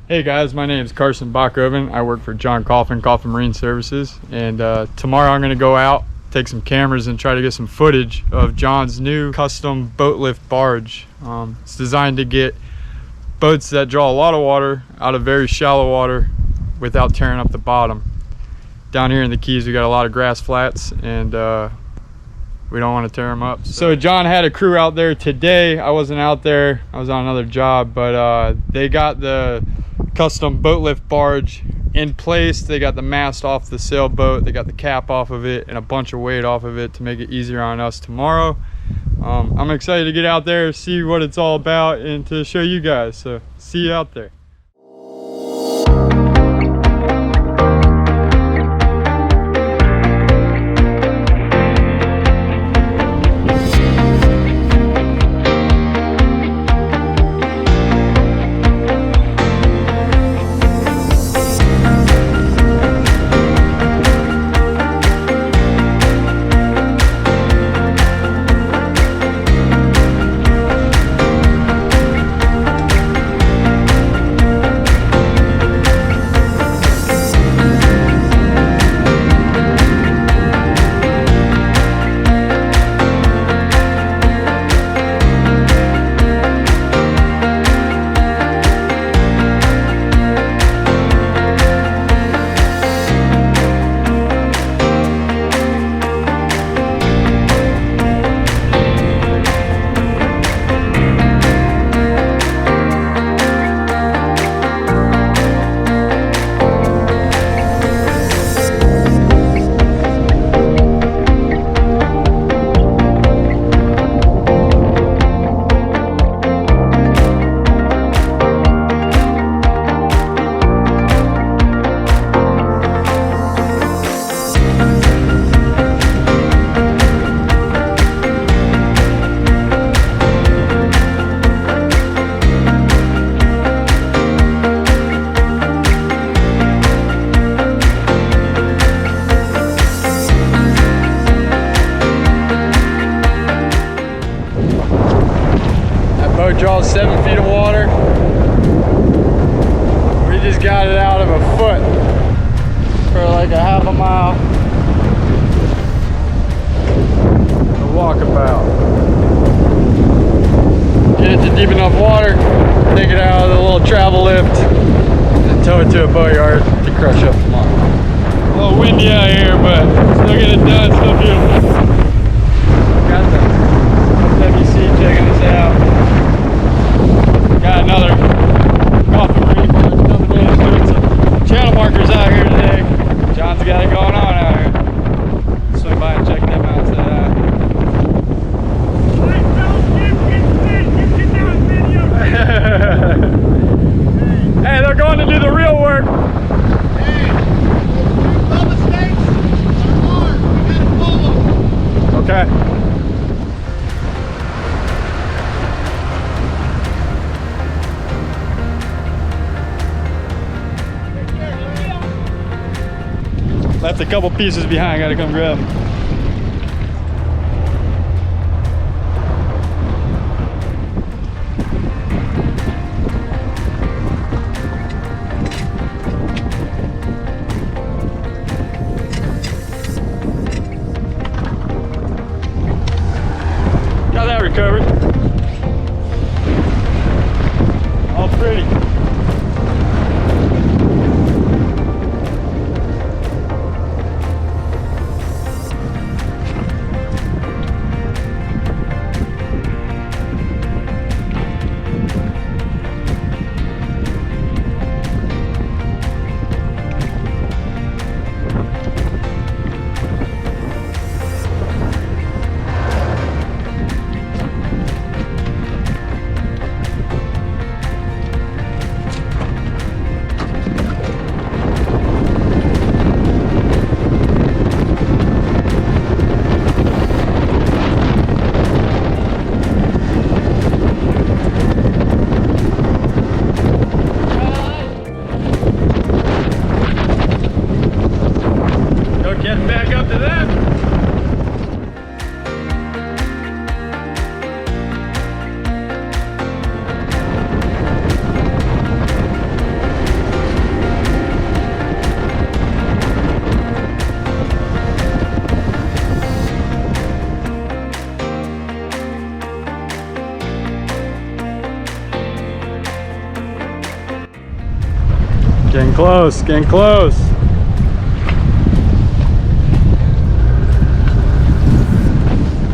Hey guys, my name is Carson Bockoven. I work for Coffin Marine Services, and tomorrow I'm going to go out, take some cameras, and try to get some footage of John's new custom boat lift barge. It's designed to get boats that draw a lot of water out of very shallow water without tearing up the bottom. Down here in the Keys we got a lot of grass flats, and we don't want to tear them up. So John had a crew out there today. I wasn't out there, I was on another job, but they got the custom boat lift barge in place. They got the mast off the sailboat, they got the cap off of it, and a bunch of weight off of it to make it easier on us tomorrow. I'm excited to get out there, see what it's all about, and to show you guys. So see you out there. Draws 7 feet of water. We just got it out of a foot for like a half a mile. A walkabout. Get it to deep enough water, take it out of the little travel lift, and tow it to a boat yard to crush up tomorrow. A little windy out here, but still get it done, still beautiful. Got the WC checking us out. Got another Coffin Marine barge coming in, doing some channel markers out here today. John's got it going on out here. Swing by and check them out today. Hey, they're going to do the real work. Hey, all the mistakes are ours. We gotta pull them. Okay. Left a couple pieces behind, gotta come grab them. Got that recovered. All pretty. Getting close, getting close.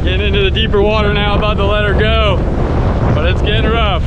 Getting into the deeper water now, about to let her go, but it's getting rough.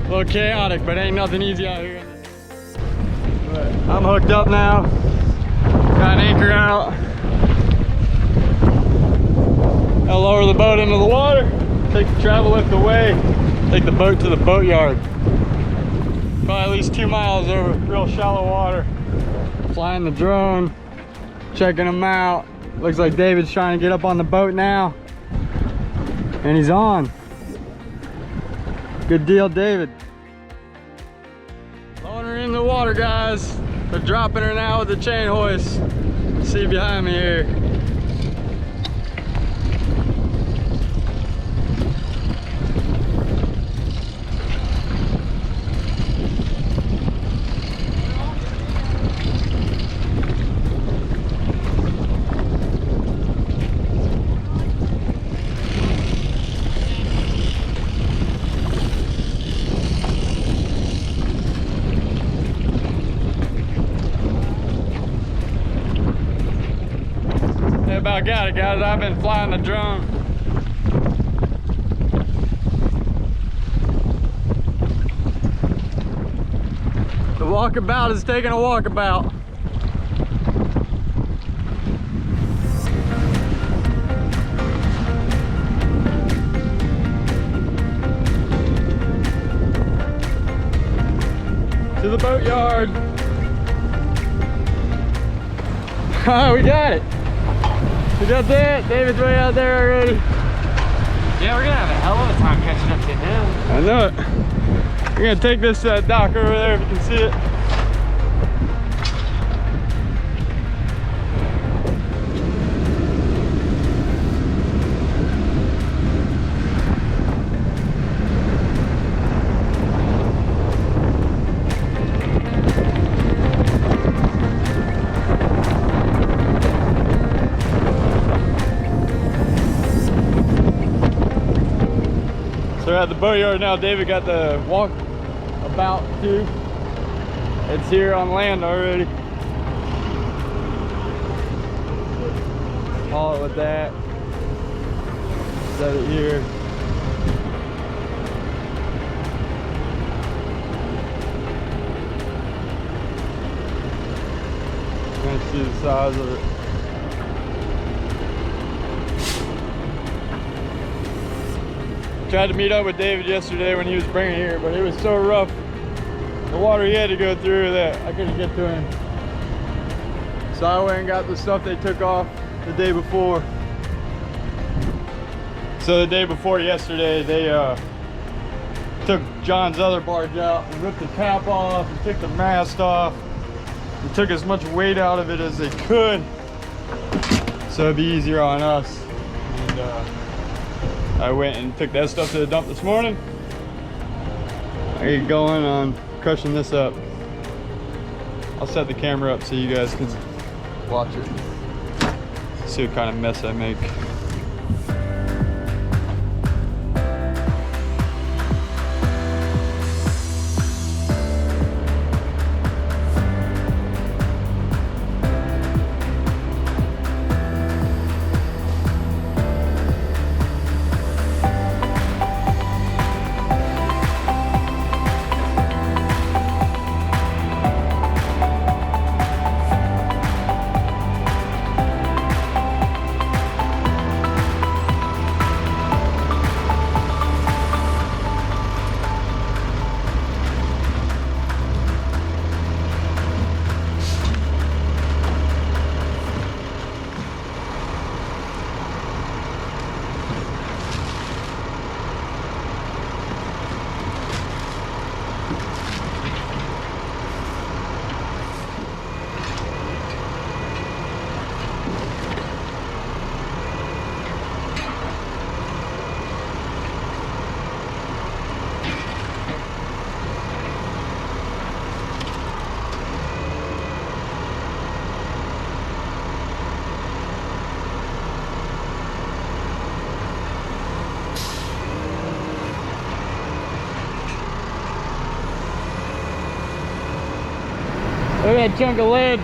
A little chaotic, but ain't nothing easy out here. But I'm hooked up now. Got an anchor out. I'll lower the boat into the water. Take the travel lift away. Take the boat to the boatyard. Probably at least 2 miles over real shallow water. Flying the drone, checking them out. Looks like David's trying to get up on the boat now. And he's on. Good deal, David. Throwing her in the water, guys. They're dropping her now with the chain hoist. See behind me here. About got it, guys. I've been flying the drone. The walkabout is taking a walkabout. To the boatyard. We got it. We got that. David's way out there already. Yeah, we're gonna have a hell of a time catching up to him. I know it. We're gonna take this dock over there if you can see it. So we're at the boatyard now. David got the walk about too. It's here on land already. Haul it with that. Set it here. You can see the size of it. Tried to meet up with David yesterday when he was bringing it here, but it was so rough, the water he had to go through, that I couldn't get to him. So I went and got the stuff they took off the day before. So the day before yesterday, they took John's other barge out and ripped the cap off and took the mast off and took as much weight out of it as they could, so it'd be easier on us. And I went and took that stuff to the dump this morning. I get going on crushing this up. I'll set the camera up so you guys can watch it. See what kind of mess I make. Look at that chunk of lead.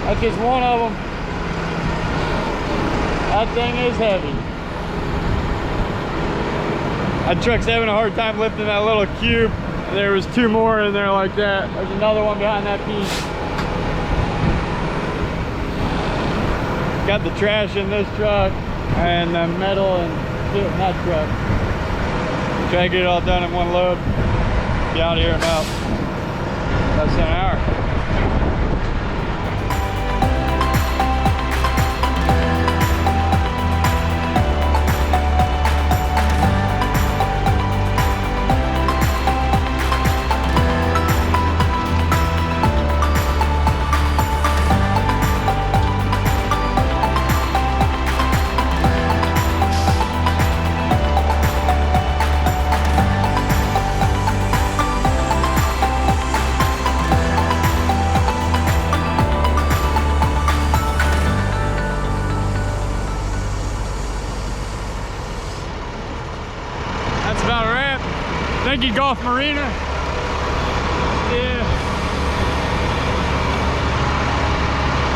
That's just one of them. That thing is heavy. That truck's having a hard time lifting that little cube. There was 2 more in there like that. There's another one behind that piece. Got the trash in this truck and the metal and shit in that truck. Try to get it all done in one load. Be out of here in about less than an hour. That's about a wrap. Thank you, Coffin Marina. Yeah.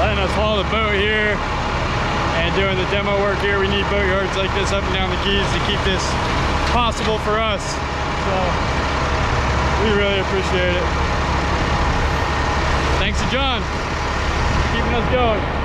Letting us haul the boat here and doing the demo work here. We need boat yards like this up and down the Keys to keep this possible for us. So we really appreciate it. Thanks to John, keeping us going.